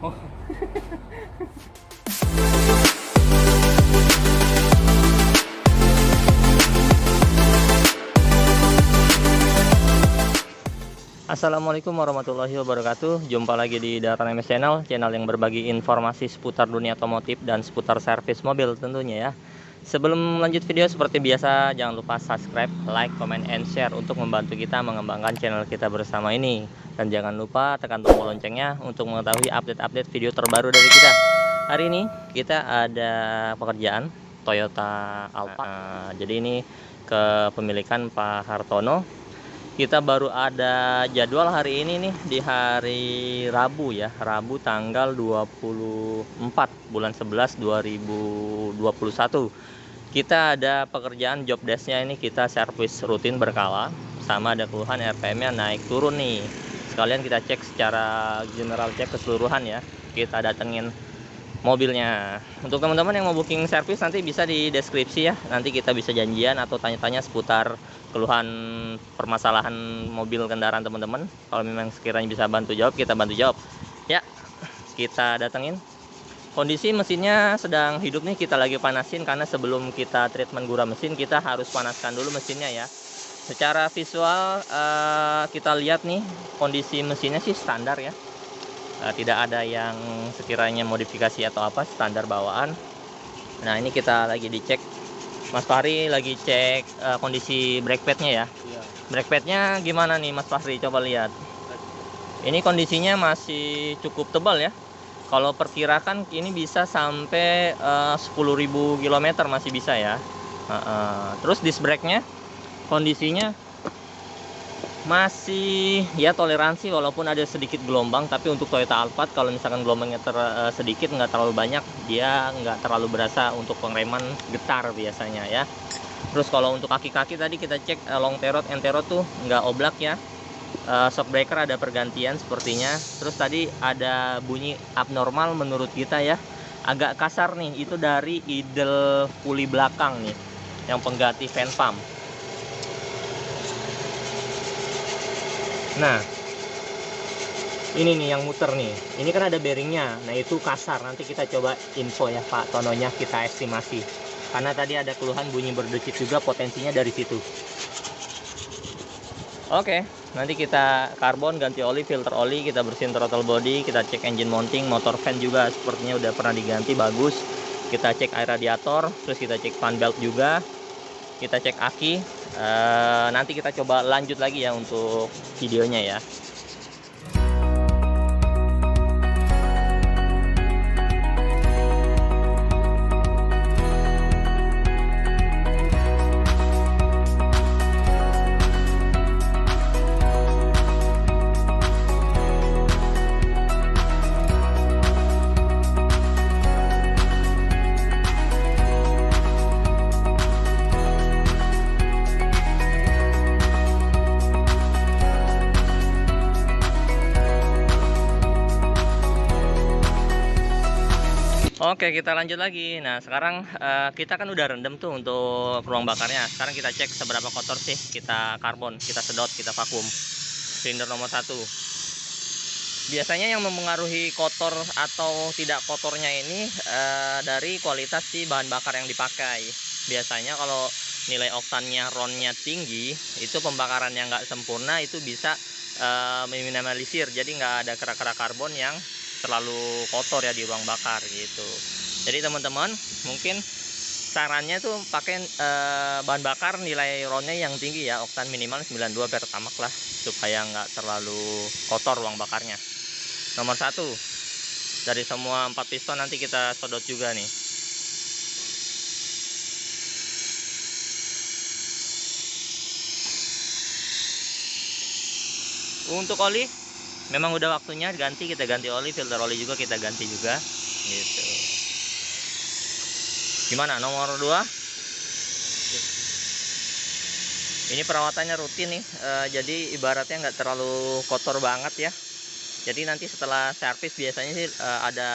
Oh. Assalamualaikum warahmatullahi wabarakatuh. Jumpa lagi di Datan MS Channel, channel yang berbagi informasi seputar dunia otomotif dan seputar servis mobil tentunya ya. Sebelum lanjut video seperti biasa, jangan lupa subscribe, like, comment, and share untuk membantu kita mengembangkan channel kita bersama ini. Dan jangan lupa tekan tombol loncengnya untuk mengetahui update-update video terbaru dari kita. Hari ini kita ada pekerjaan Toyota Alphard. Jadi ini kepemilikan Pak Hartono. Kita baru ada jadwal hari ini nih, di hari Rabu ya, Rabu tanggal 24 bulan 11 2021. Kita ada pekerjaan job desk-nya ini, kita servis rutin berkala, sama ada keluhan RPM-nya naik turun nih. Sekalian kita cek secara general, cek keseluruhan ya. Kita datengin mobilnya. Untuk teman-teman yang mau booking servis nanti bisa di deskripsi ya. Nanti kita bisa janjian atau tanya-tanya seputar keluhan permasalahan mobil kendaraan teman-teman. Kalau memang sekiranya bisa bantu jawab, kita bantu jawab. Ya, kita datengin. Kondisi mesinnya sedang hidup nih, kita lagi panasin karena sebelum kita treatment gura mesin kita harus panaskan dulu mesinnya ya. Secara visual kita lihat nih, kondisi mesinnya sih standar ya. Tidak ada yang sekiranya modifikasi atau apa, standar bawaan. Nah ini kita lagi dicek, Mas Fahri lagi cek kondisi brake padnya ya. Brake padnya gimana nih Mas Fahri, coba lihat. Ini kondisinya masih cukup tebal ya. Kalau perkirakan ini bisa sampai 10.000 km masih bisa ya. Terus disc brake-nya kondisinya masih ya toleransi, walaupun ada sedikit gelombang, tapi untuk Toyota Alphard kalau misalkan gelombangnya sedikit, nggak terlalu banyak, dia nggak terlalu berasa untuk pengereman getar biasanya ya. Terus kalau untuk kaki-kaki tadi kita cek long terot, enterot tuh nggak oblak ya. Shock breaker ada pergantian sepertinya. Terus tadi ada bunyi abnormal menurut kita ya, agak kasar nih, itu dari idle puli belakang nih yang pengganti fan pump. Nah ini nih yang muter nih, ini kan ada bearingnya. Nah itu kasar, nanti kita coba info ya Pak Tononya, kita estimasi. Karena tadi ada keluhan bunyi berdecit juga, potensinya dari situ. Oke, nanti kita karbon, ganti oli, filter oli, kita bersihin throttle body, kita cek engine mounting, motor fan juga sepertinya udah pernah diganti, bagus. Kita cek air radiator, terus kita cek fan belt juga, kita cek aki. Nanti kita coba lanjut lagi ya untuk videonya ya. Oke, kita lanjut lagi. Nah sekarang kita kan udah rendam tuh untuk ruang bakarnya. Sekarang kita cek seberapa kotor sih. Kita karbon, kita sedot, kita vakum silinder nomor 1. Biasanya yang mempengaruhi kotor atau tidak kotornya ini dari kualitas si bahan bakar yang dipakai. Biasanya kalau nilai oktannya, RON-nya tinggi, itu pembakaran yang nggak sempurna itu bisa meminimalisir. Jadi nggak ada kerak-kerak karbon yang terlalu kotor ya di ruang bakar gitu. Jadi teman-teman mungkin sarannya tuh pakai bahan bakar nilai RON-nya yang tinggi ya, oktan minimal 92 Pertamax lah, supaya nggak terlalu kotor ruang bakarnya. Nomor 1 dari semua 4 piston nanti kita sedot juga nih. Untuk oli memang udah waktunya ganti, kita ganti oli, filter oli juga kita ganti juga gitu. Gimana nomor 2? Ini perawatannya rutin nih, jadi ibaratnya nggak terlalu kotor banget ya. Jadi nanti setelah servis biasanya sih ada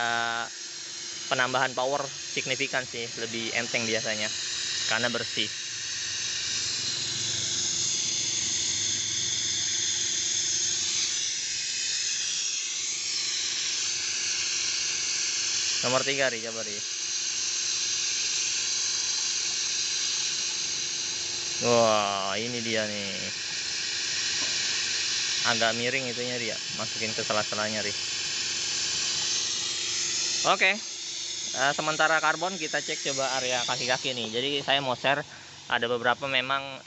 penambahan power signifikan sih, lebih enteng biasanya karena bersih. Nomor 3 Ri, coba Ri. Wah, ini dia nih. Agak miring itunya dia, masukin ke sela-selanya Ri. Oke. Sementara karbon kita cek coba area kaki-kaki nih. Jadi saya mau share ada beberapa memang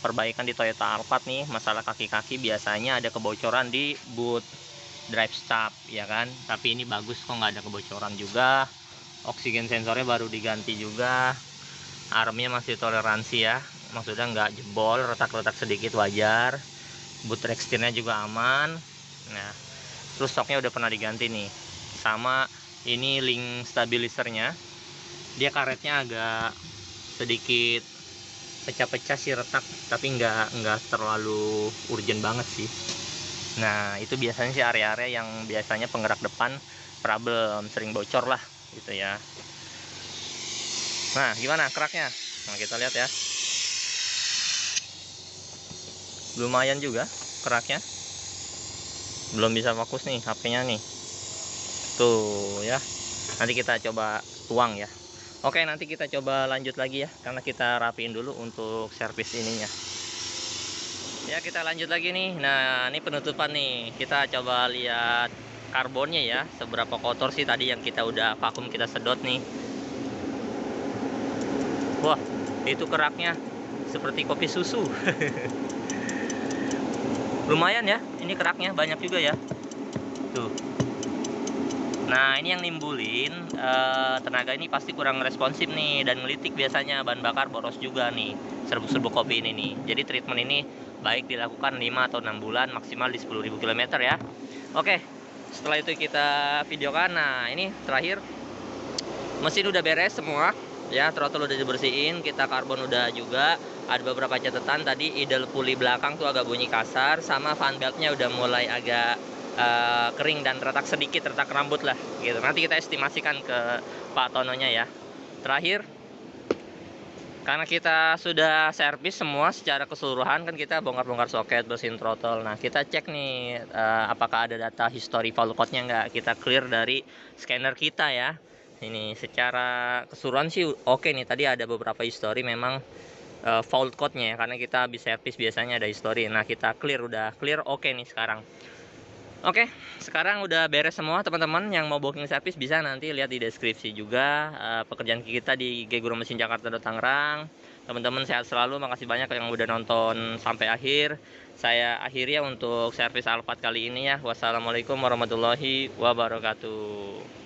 perbaikan di Toyota Alphard nih. Masalah kaki-kaki biasanya ada kebocoran di boot drive shaft ya kan. Tapi ini bagus kok, nggak ada kebocoran juga. Oksigen sensornya baru diganti juga. Armnya masih toleransi ya. Maksudnya nggak jebol, retak-retak sedikit wajar. Boot rextinnya juga aman. Nah, terus stoknya udah pernah diganti nih. Sama ini link stabilizernya, dia karetnya agak sedikit pecah-pecah sih, retak, tapi nggak terlalu urgent banget sih. Nah itu biasanya sih area-area yang biasanya penggerak depan problem, sering bocor lah gitu ya. Nah gimana keraknya? Nah kita lihat ya, lumayan juga keraknya. Belum bisa fokus nih HP-nya nih. Tuh ya, nanti kita coba tuang ya. Oke, nanti kita coba lanjut lagi ya, karena kita rapiin dulu untuk servis ininya ya. Kita lanjut lagi nih. Nah ini penutupan nih, kita coba lihat karbonnya ya, seberapa kotor sih tadi yang kita udah vakum, kita sedot nih. Wah itu keraknya seperti kopi susu. Lumayan ya, ini keraknya banyak juga ya tuh. Nah ini yang nimbulin tenaga ini pasti kurang responsif nih, dan ngelitik biasanya, bahan bakar boros juga nih serbuk-serbuk kopi ini nih. Jadi treatment ini baik dilakukan 5 atau 6 bulan, maksimal di 10.000 km ya. Oke, setelah itu kita videokan. Nah ini terakhir, mesin udah beres semua ya, throttle udah dibersihin, kita karbon udah juga. Ada beberapa catatan tadi, idle pulley belakang tuh agak bunyi kasar, sama fan beltnya udah mulai agak kering dan retak sedikit, retak rambut lah gitu. Nanti kita estimasikan ke Pak Tononya ya. Terakhir, karena kita sudah servis semua secara keseluruhan kan, kita bongkar-bongkar soket, bersihin throttle. Nah kita cek nih apakah ada data history fault code-nya nggak. Kita clear dari scanner kita ya. Ini secara keseluruhan sih oke nih. Tadi ada beberapa history memang fault code-nya ya, karena kita habis servis biasanya ada history. Nah kita clear, udah clear, oke nih sekarang. Oke, sekarang udah beres semua teman-teman. Yang mau booking service bisa nanti lihat di deskripsi juga pekerjaan kita di IG Guru Mesin Jakarta Tangerang. Teman-teman sehat selalu, makasih banyak yang udah nonton sampai akhir. Saya akhiri ya untuk servis Alphard kali ini ya. Wassalamualaikum warahmatullahi wabarakatuh.